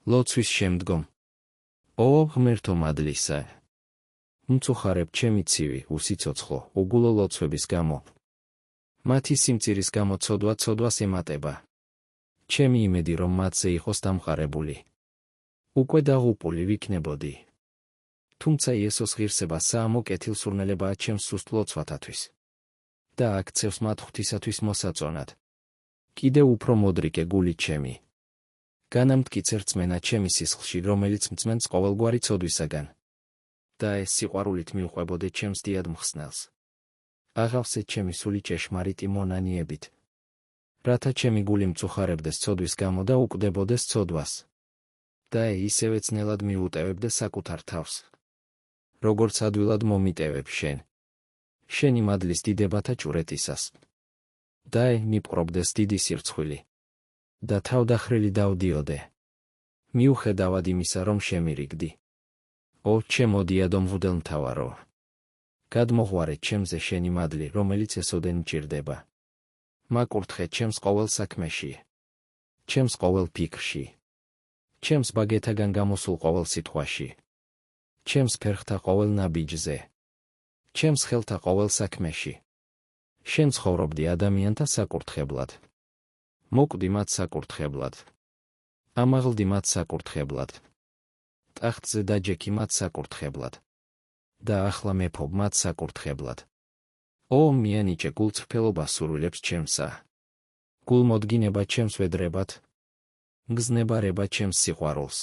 ლოცვის შემდგომ. ო, ღმერთო მადლისა! მწუხარებ ჩემი ცივი, უსიცოცხლო, უგულო ლოცვების გამო. მათი სიმწირის გამო ცოდვას ემატება. ჩემი იმედი, რომ მათზე იყოს დამყარებული. უკვე დაღუპული ვიქნებოდი. თუმცა იესოს ღირსება საამო კეთილსურნელებაა ჩემს სუსტ ლოცვათათვის. და აქცევს მათ ღვთისათვის მოსაწონად. კიდევ უფრო მოდრიკე გული ჩემი. განამტკიცე რწმენა ჩემი სისხლში, რომელიც მწმენს ყოველგვარი ცოდვისაგან. და ეს სიყვარულით მივყვებოდე ჩემს დიად მხსნელს. აღავსე ჩემი სული ჭეშმარიტი მონანიებით. რათა ჩემი გული მწუხარებდეს ცოდვის გამო და უკვდებოდეს ცოდვას. და ისევე ძნელად მიუტევებდე საკუთარ თავს. როგორც ადვილად მომიტევებ შენ. შენი მადლის დიდებათა ჭვრეტისას. და მიპყრობდეს დიდი სირცხვილი. და თავდახრილი დავდიოდე. მიუხედავად იმისა, რომ შემირიგდი. ო, ჩემო დიადო მღვდელმთავარო! გადმოღვარე ჩემზე შენი მადლი, რომელიც ესოდენ მჭირდება. მაკურთხე ჩემს ყოველ საქმეში. ჩემს ყოველ ფიქრში. ჩემს ბაგეთაგან გამოსულ ყოველ სიტყვაში. ჩემს ფერხთა ყოველ ნაბიჯზე. ჩემს ხელთა ყოველ საქმეში. შენ ცხოვრობდი ადამიანთა საკურთხებლად. მოკვდი მათ საკურთხებლად. ამაღლდი მათ საკურთხებლად. ტახტზე დაჯექი მათ საკურთხებლად. და ახლა მეფობ მათ საკურთხებლად. ო, მიანიჭე გულწრფელობა სურვილებს ჩემსა. გულმოდგინება ჩემს ვედრებად. გზნებარება ჩემს სიყვარულს.